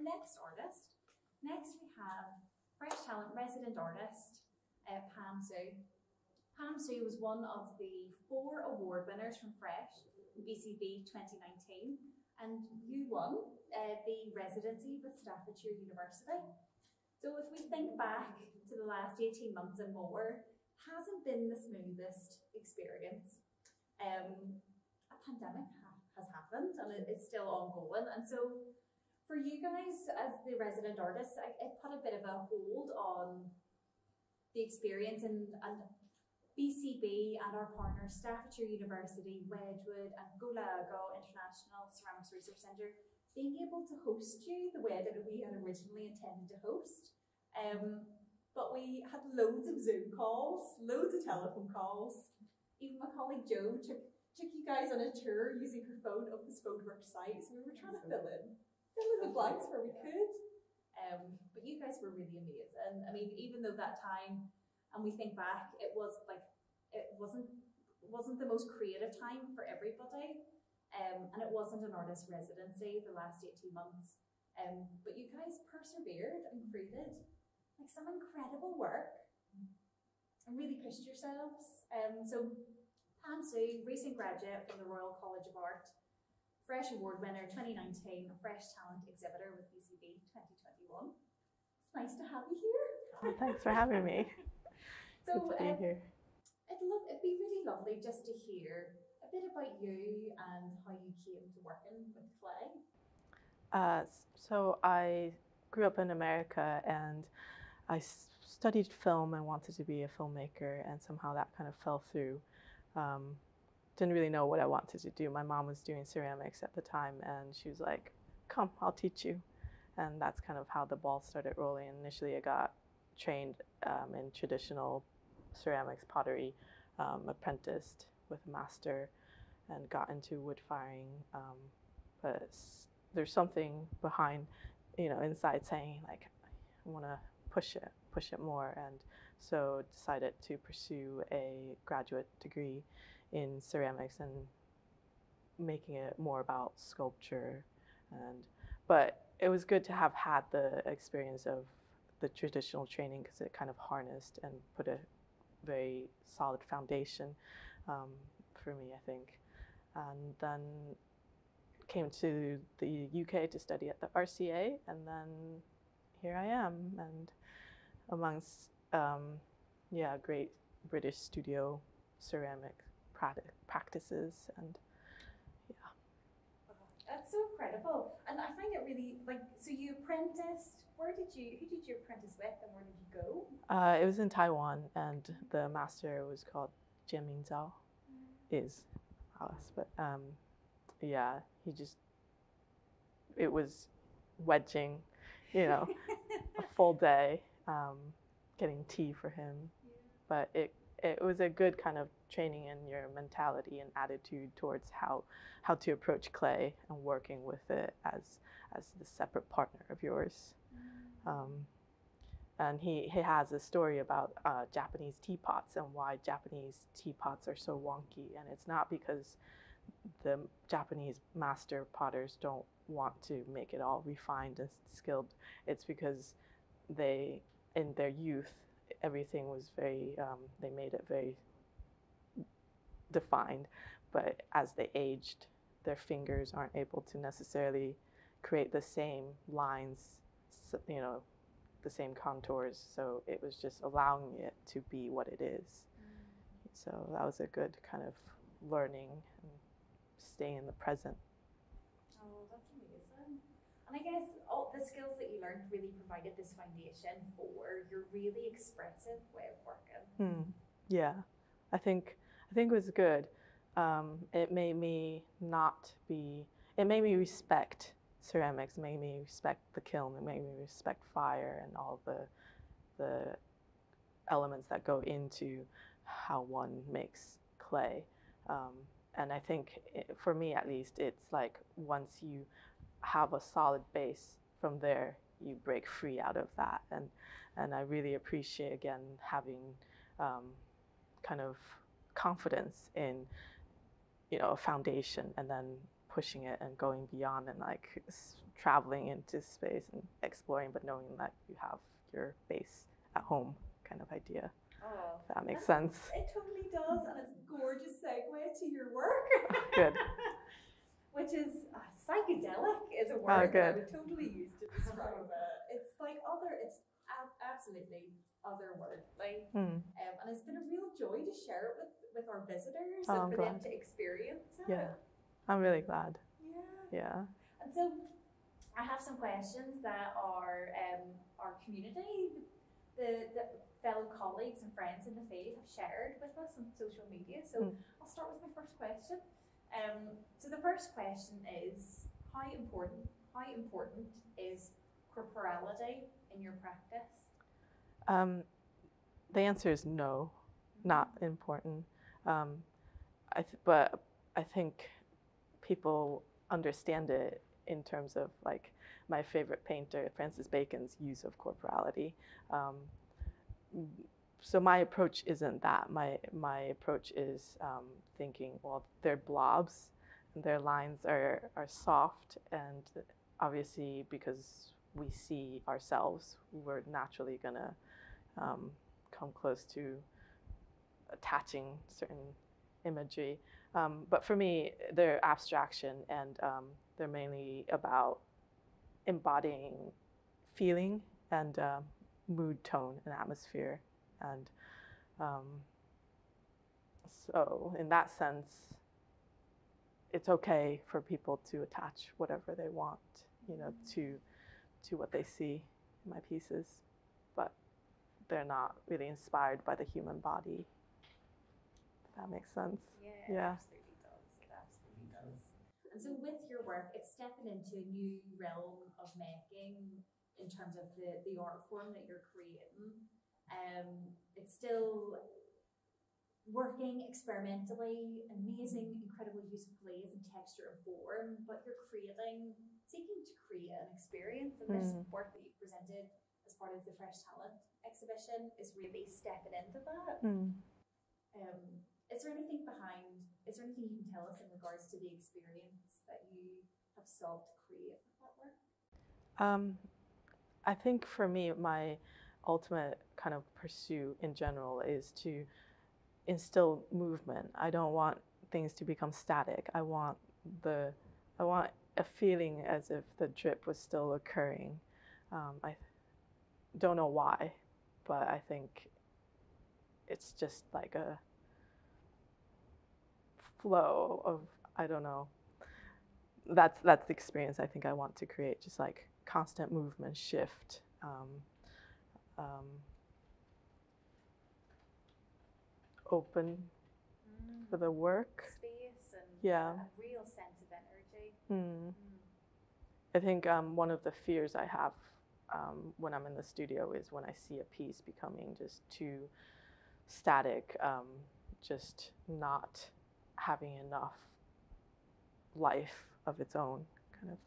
next artist. Next we have Fresh Talent resident artist, Pam Su. Pam Su was one of the 4 award winners from Fresh in BCB 2019, and you won the residency with Staffordshire University. So if we think back to the last 18 months and more, hasn't been the smoothest experience. A pandemic has happened and it's still ongoing, and so for you guys as the resident artists, it put a bit of a hold on the experience, and BCB and our partners Staffordshire University, Wedgwood and Glasgow International Ceramics Research Centre being able to host you the way that we had originally intended to host. But we had loads of Zoom calls, loads of telephone calls. Even my colleague Jo took you guys on a tour using her phone of the Spodeworks site, so we were trying to fill in the blanks where we could. But you guys were really amazing. I mean, even though that time, and we think back, it wasn't the most creative time for everybody, and it wasn't an artist residency the last 18 months. But you guys persevered and created like some incredible work and really pushed yourselves. So Pam Su, recent graduate from the Royal College of Art, Fresh Award winner 2019, Fresh Talent exhibitor with BCB 2021. It's nice to have you here. Oh, thanks for having me. So, Good to be here. It'd be really lovely just to hear a bit about you and how you came to working with clay. So I grew up in America and I studied film and wanted to be a filmmaker, and somehow that kind of fell through. Didn't really know what I wanted to do. My mom was doing ceramics at the time and she was like, come, I'll teach you. And that's kind of how the ball started rolling. Initially I got trained in traditional ceramics, pottery, apprenticed with a master and got into wood firing. But there's something behind, inside saying like, I want to push it more. And so decided to pursue a graduate degree in ceramics and making it more about sculpture. But it was good to have had the experience of the traditional training because it kind of harnessed and put a very solid foundation for me, I think. And then came to the UK to study at the RCA, and then here I am, and amongst great British studio ceramic practices, and That's so incredible. And I find it really, so you apprenticed, who did you apprentice with and where did you go? It was in Taiwan, and the master was called Jianming Zhao, is Alice, but it was wedging, a full day, getting tea for him, but it was a good kind of training in your mentality and attitude towards how to approach clay and working with it as the separate partner of yours. And he has a story about Japanese teapots and why Japanese teapots are so wonky, and it's not because the Japanese master potters don't want to make it all refined and skilled. It's because they, in their youth, everything was very, they made it very defined, but as they aged, their fingers aren't able to necessarily create the same lines, the same contours, so it was just allowing it to be what it is. So that was a good kind of learning and staying in the present. Oh, that's amazing. And I guess all the skills that you learned really provided this foundation for your really expressive way of working. Yeah, I think it was good. It made me respect ceramics, it made me respect the kiln, it made me respect fire and all the elements that go into how one makes clay. And I think, for me at least, it's like once you have a solid base, from there you break free out of that. And I really appreciate, again, having kind of confidence in, a foundation, and then pushing it and going beyond and like traveling into space and exploring, but knowing that you have your base at home kind of idea. Oh, if that makes sense. It totally does, and it's a gorgeous segue to your work. Good. Which is psychedelic is a word that I would totally use to describe it. It's like it's absolutely otherworldly. And it's been a real joy to share it with our visitors and for them to experience it. Yeah, I'm really glad. Yeah. And so I have some questions that our community, the fellow colleagues and friends in the field have shared with us on social media. So I'll start with my first question. So the first question is, how important is corporality in your practice? The answer is no, not important. But I think people understand it in terms of like my favorite painter, Francis Bacon's use of corporality. So my approach isn't that. My approach is thinking, well, they're blobs, and their lines are soft, and obviously because we see ourselves, we're naturally gonna come close to attaching certain imagery. But for me, they're abstraction, and they're mainly about embodying feeling and mood, tone, and atmosphere. And so in that sense, it's okay for people to attach whatever they want, to what they see in my pieces, but they're not really inspired by the human body. If that makes sense. Yeah. It absolutely does. And so with your work, it's stepping into a new realm of making in terms of the art form that you're creating. It's still working experimentally, amazing, incredible use of glaze and texture and form, but you're seeking to create an experience. And this work that you've presented as part of the Fresh Talent exhibition is really stepping into that. Is there anything you can tell us in regards to the experience that you have sought to create with that work? I think for me, my ultimate kind of pursuit in general is to instill movement. I don't want things to become static. I want a feeling as if the drip was still occurring. I don't know why, but I think it's just like a flow of, I don't know. That's the experience I think I want to create, just like constant movement, shift. Open for the work. Space and a real sense of energy. I think one of the fears I have when I'm in the studio is when I see a piece becoming just too static, just not having enough life of its own kind of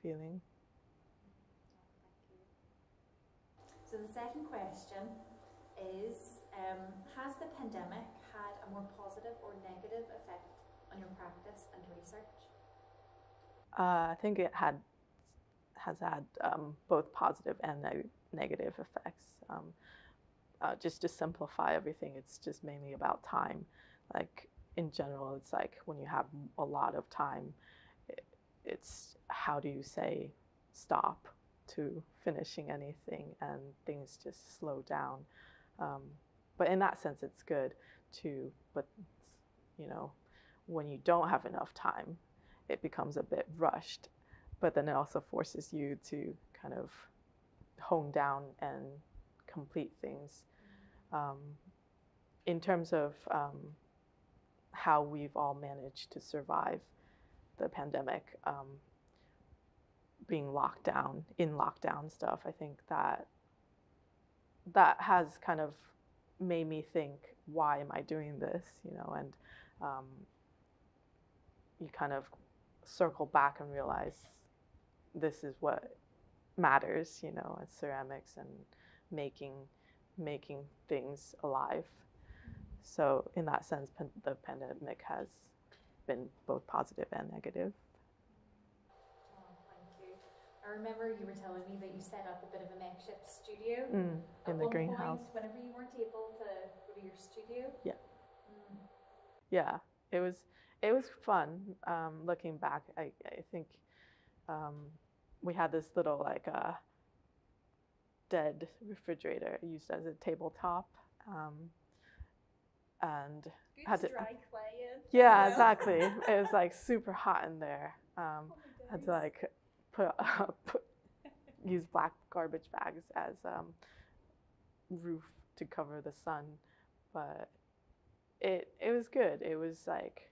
feeling. So the second question is, has the pandemic had a more positive or negative effect on your practice and research? I think it has had both positive and negative effects. Just to simplify everything, it's just mainly about time. Like in general, it's like when you have a lot of time, it's how do you say stop to finishing anything, and things just slow down. But in that sense, it's good too. But when you don't have enough time, it becomes a bit rushed. But then it also forces you to kind of hone down and complete things. In terms of how we've all managed to survive the pandemic, being locked down, in lockdown stuff, I think that has kind of made me think, why am I doing this? And you kind of circle back and realize this is what matters, as ceramics and making things alive. So in that sense, the pandemic has been both positive and negative. I remember you were telling me that you set up a bit of a makeshift studio in the greenhouse. whenever you weren't able to go to your studio. Yeah. Yeah, it was fun. Looking back, I think we had this little like dead refrigerator used as a tabletop, and Good had to to dry clay in. yeah, as well. exactly. It was like super hot in there. Had to like use black garbage bags as roof to cover the sun, but it was good. It was like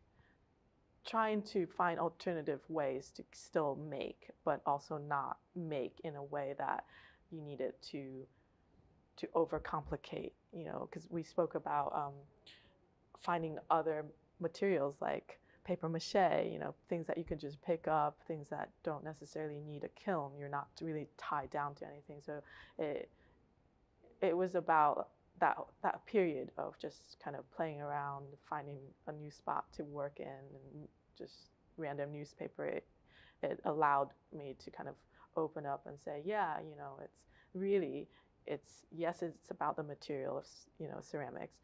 trying to find alternative ways to still make, but also not make in a way that you needed to overcomplicate, you know, because we spoke about finding other materials like paper mache, you know, things that you can just pick up, things that don't necessarily need a kiln. You're not really tied down to anything. So it was about that period of just kind of playing around, finding a new spot to work in, and just random newspaper. It allowed me to kind of open up and say, yeah, you know, yes, it's about the material of, you know, ceramics,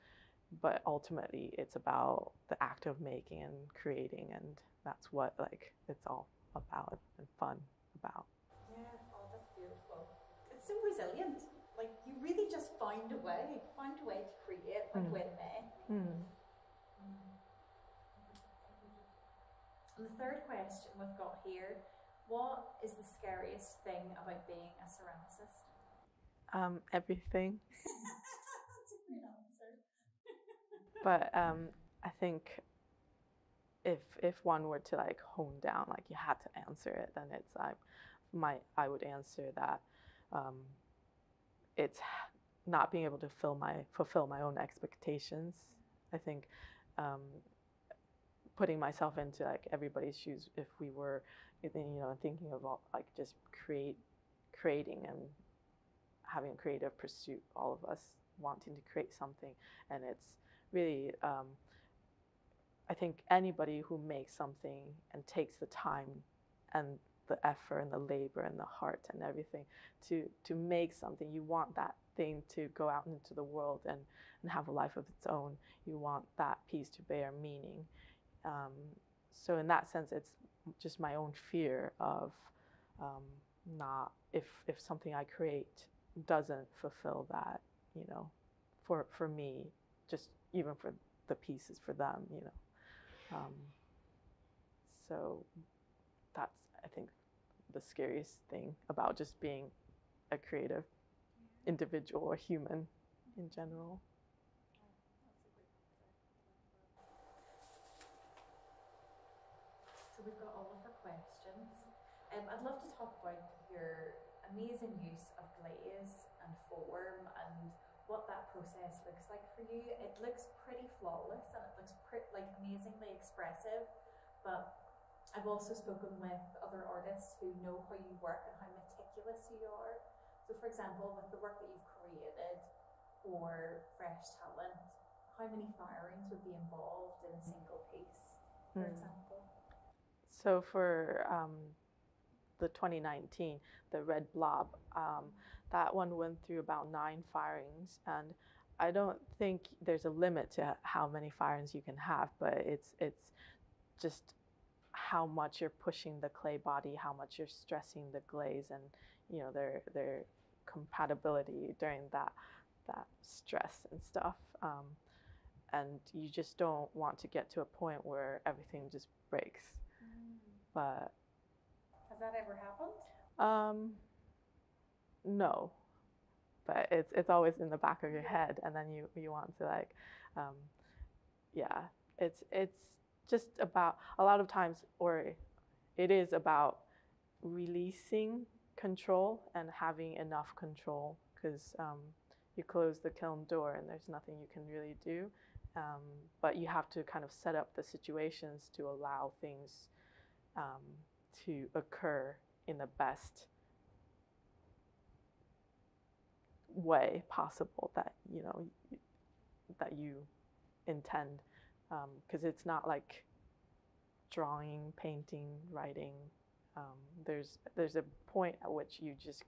but ultimately it's about the act of making and creating, and that's what like it's all about and fun about. Yeah, oh, that's beautiful. It's so resilient. Like you really just find a way to create, find a way to make. And the third question we've got here: what is the scariest thing about being a ceramicist? Everything. That's a great answer. But I think if one were to like hone down, like you had to answer it, then it's I would answer that it's not being able to fulfill my own expectations. I think putting myself into like everybody's shoes, if we were, you know, thinking of all, like just creating and having a creative pursuit, all of us wanting to create something, and it's really I think anybody who makes something and takes the time and the effort and the labor and the heart and everything to make something, you want that thing to go out into the world and have a life of its own. You want that piece to bear meaning. So in that sense, it's just my own fear of not, if something I create doesn't fulfill that, you know, for me, just even for the pieces for them, you know. So that's, I think, the scariest thing about just being a creative individual or human in general. So we've got all of our questions. I'd love to talk about your amazing use of glaze and form and what that process looks like for you. It looks pretty flawless and it looks like amazingly expressive, but I've also spoken with other artists who know how you work and how meticulous you are. So for example, with the work that you've created for Fresh Talent, how many firings would be involved in a single piece, for example? So for the 2019, the Red Blob, that one went through about 9 firings, and I don't think there's a limit to how many firings you can have, but it's just how much you're pushing the clay body, how much you're stressing the glaze, and you know their compatibility during that stress and stuff. And you just don't want to get to a point where everything just breaks. But has that ever happened? No, but it's always in the back of your head, and then you want to like, yeah, it's just about a lot of times, or it is about releasing control and having enough control, because you close the kiln door and there's nothing you can really do, but you have to kind of set up the situations to allow things to occur in the best way possible that you know that you intend, because it's not like drawing, painting, writing. there's a point at which you just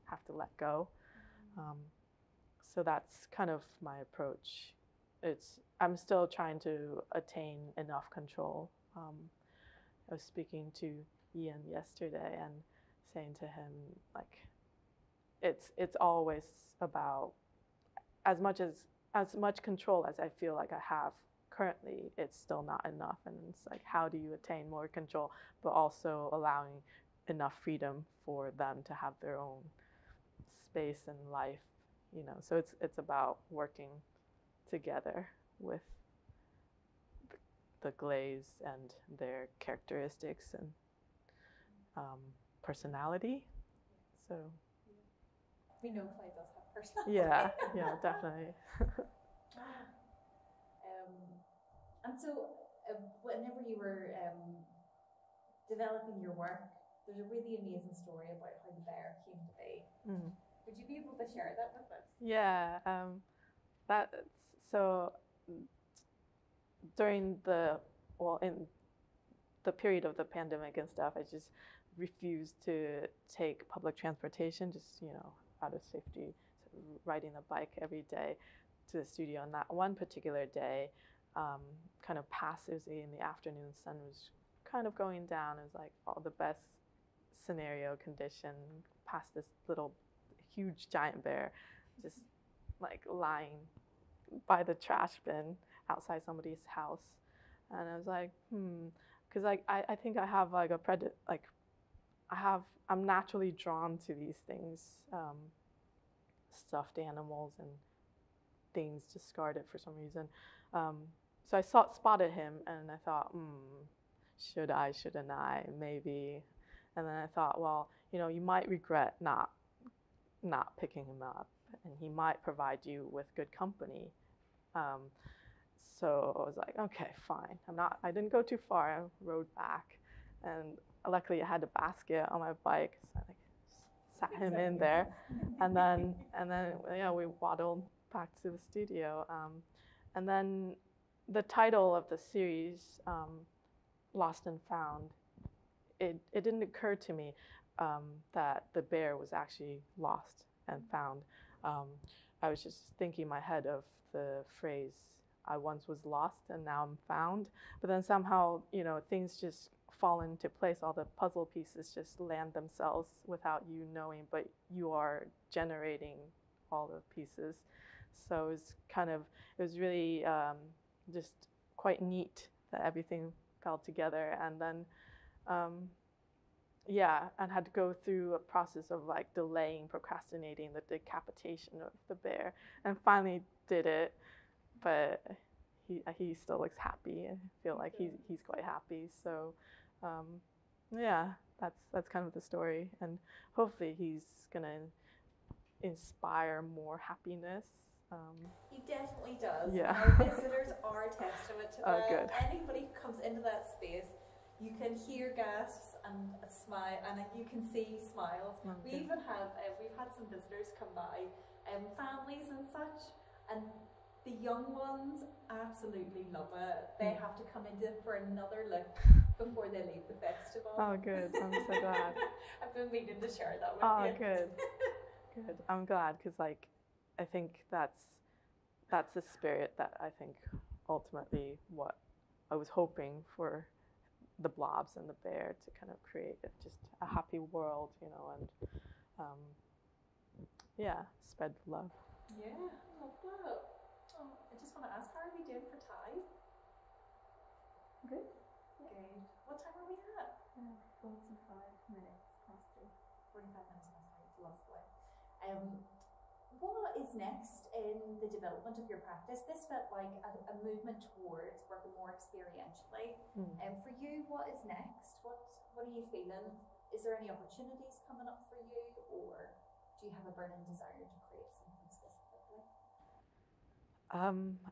have to let go. So that's kind of my approach. I'm still trying to attain enough control. I was speaking to Ian yesterday and saying to him, like, it's always about as much control as I feel like I have currently, it's still not enough. And it's like, how do you attain more control, but also allowing enough freedom for them to have their own space and life, you know? So it's about working together with the glaze and their characteristics and personality. So we know clay does have personality. Yeah, definitely. And so, whenever you were developing your work, there's a really amazing story about how the bear came to be. Would you be able to share that with us? Yeah, so during in the period of the pandemic and stuff, I just refused to take public transportation, just, you know, out of safety, riding the bike every day to the studio. And that one particular day, kind of passively in the afternoon, the sun was kind of going down. It was like all the best scenario condition, past this little huge giant bear just like lying by the trash bin outside somebody's house. And I was like, because like I think I have like I'm naturally drawn to these things, stuffed animals and things discarded for some reason. So I spotted him and I thought, shouldn't I, maybe. And then I thought, well, you know, you might regret not picking him up, and he might provide you with good company. So I was like, okay, fine. I didn't go too far. I rode back, and luckily I had a basket on my bike, so I sat him in there, and then we waddled back to the studio. And then the title of the series, Lost and Found, it didn't occur to me that the bear was actually lost and found. I was just thinking in my head of the phrase, I once was lost and now I'm found. But then somehow, you know, things just fall into place. All the puzzle pieces just land themselves without you knowing, but you are generating all the pieces. So it was really just quite neat that everything fell together. And then, and had to go through a process of like delaying, procrastinating the decapitation of the bear, and finally did it. But he still looks happy. I feel like he's quite happy. So that's kind of the story, and hopefully he's gonna inspire more happiness. He definitely does. Yeah. Our visitors are a testament to that. Good. Anybody who comes into that space, you can hear gasps and a smile, and you can see smiles. We even have we've had some visitors come by, families and such, and the young ones absolutely love it. They have to come into it for another look before they leave the festival. Oh, good. I'm so glad. I've been meaning to share that with Oh, you. good. I'm glad, because like I think that's the spirit that I think ultimately what I was hoping for the blobs and the bear to kind of create just a happy world, you know, and spread love. Yeah, I love that. Oh, I just want to ask, how are we doing for time? Good. Good. What time are we at? 45 minutes past 3. 45 minutes past 3. Lovely. What is next in the development of your practice? This felt like a movement towards working more experientially. For you, what is next? What are you feeling? Is there any opportunities coming up for you, or do you have a burning desire to create something specifically?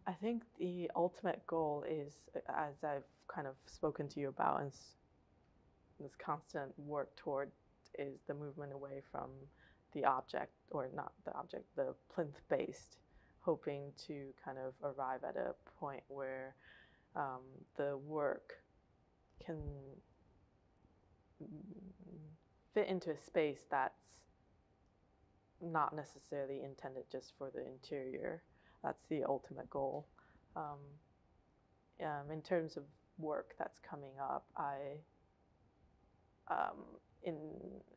I think the ultimate goal is, as I've kind of spoken to you about, is this constant work toward, is the movement away from the object, or not the object, the plinth-based, hoping to kind of arrive at a point where the work can fit into a space that's not necessarily intended just for the interior. That's the ultimate goal. In terms of work that's coming up,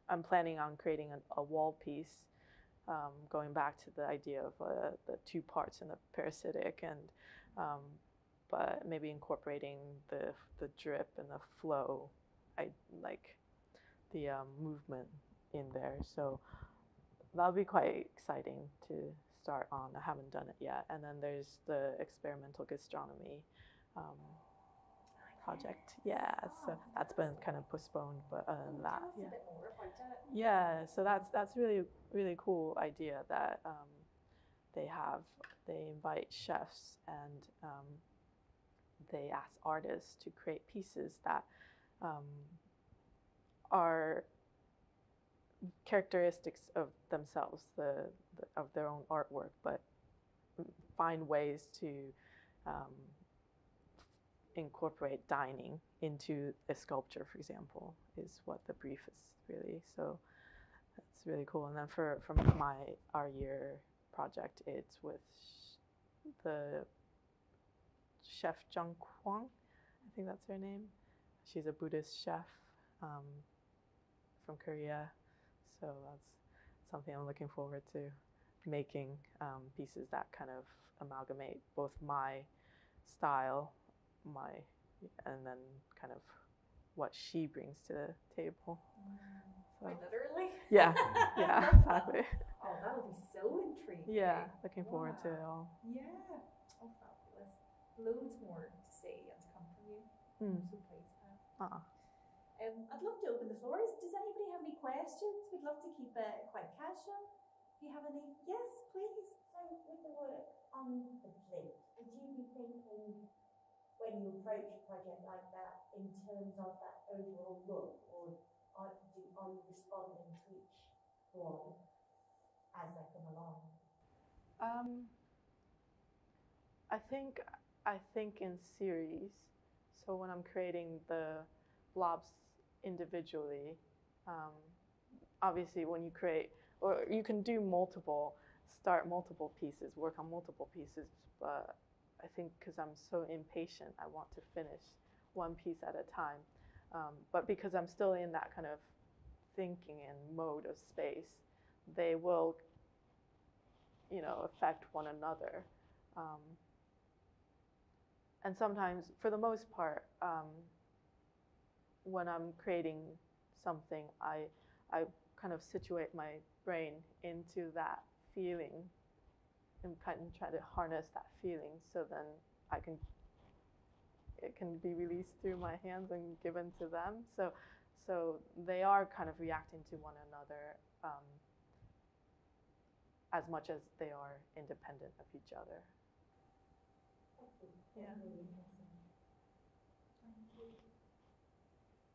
I'm planning on creating a wall piece, going back to the idea of the two parts in the parasitic, and but maybe incorporating the drip and the flow, like the movement in there. So that'll be quite exciting to start on. I haven't done it yet. And then there's the experimental gastronomy project. Yeah, so that's been kind of postponed, but other than that, Tell us a bit more about it. yeah. So that's really cool idea that they invite chefs and they ask artists to create pieces that are characteristics of themselves, of their own artwork, but find ways to incorporate dining into a sculpture, for example, is what the brief is really. So that's really cool. And then for our year project, it's with the chef Jung Kwang, I think that's her name. She's a Buddhist chef from Korea. So that's something I'm looking forward to, making pieces that kind of amalgamate both my style, and then kind of what she brings to the table. So, quite literally. Yeah, exactly. Oh, that'll be so intriguing. Yeah, looking forward to it all. Yeah. Oh, fabulous. Loads more to see and to come from you. I'm so pleased, Pam. I'd love to open the floor. Does anybody have any questions? We'd love to keep it quite casual. Do you have any? Yes, please. So with the work on the plate, would you be thinking when you approach a project like that in terms of that overall look, or are you responding to each one as they come along? I think in series. So when I'm creating the blobs individually, obviously when you create, or you can do start multiple pieces, work on multiple pieces, but I think because I'm so impatient, I want to finish one piece at a time. But because I'm still in that kind of thinking and mode of space, they will, affect one another. And sometimes, for the most part, when I'm creating something, I kind of situate my brain into that feeling and kind of try to harness that feeling, so then it can be released through my hands and given to them. So they are kind of reacting to one another as much as they are independent of each other. Yeah. Thank you.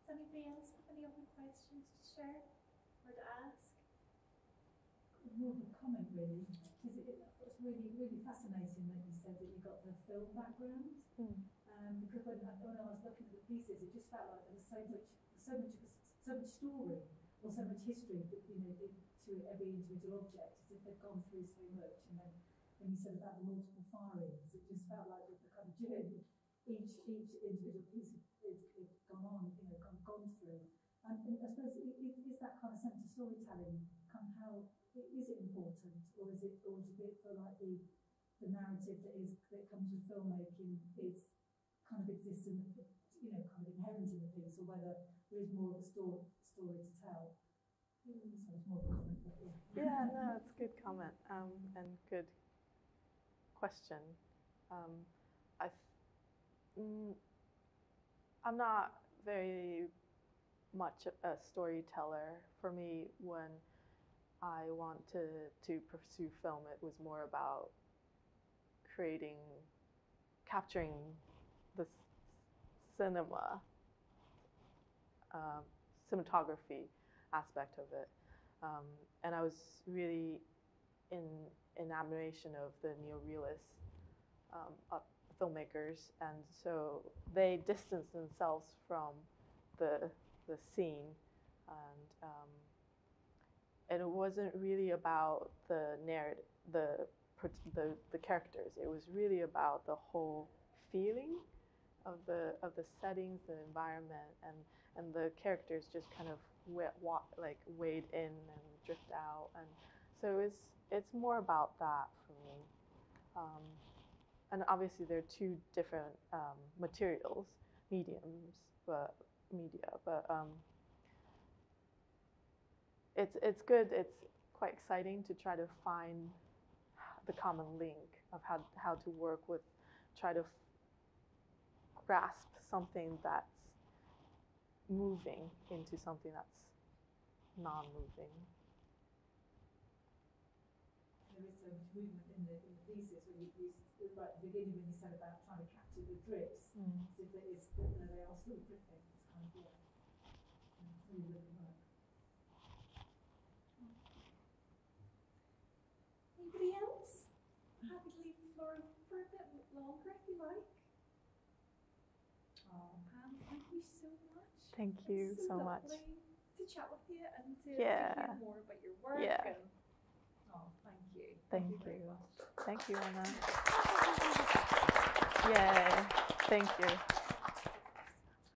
Does anybody else have any other questions to share or to ask? More of a comment, really. It's really fascinating that you said that you got the film background. Because when I was looking at the pieces, it just felt like there was so much story, or so much history, to every individual object, as if they've gone through so much. And then when you said about the multiple firings, it just felt like with the kind of journey each individual piece it's gone on, gone through. And I suppose is that kind of sense of storytelling, kind of how is it important, or do you feel like the narrative that comes with filmmaking is kind of exists in the, kind of inherent in the piece, or whether there is more of a story to tell? So it's more of a comment, but yeah. Yeah, no, it's a good comment and good question. I'm not very much a storyteller. For me, when I want to pursue film, it was more about capturing the cinematography aspect of it. And I was really in admiration of the neo-realist filmmakers, and so they distanced themselves from the the scene, and it wasn't really about the narrative, the characters. It was really about the whole feeling of the settings, the environment, and the characters just kind of wade in and drift out, and so it's more about that for me. And obviously there are two different materials, media, but it's good. It's quite exciting to try to find the common link of how to work with, try to grasp something that's moving into something that's non-moving. There is so much movement in the thesis when you right at the beginning when you said about trying to capture the drips. So if it is, they are still dripping. It's kind of really lovely work. Anybody else? Happy to leave the floor for a bit longer if you like. Oh, Pam, thank you so much. Thank you so much. To chat with you and to Yeah. hear more about your work. Yeah. And, oh, thank you. Thank you. Very much. Thank you, Anna. Yay. Thank you.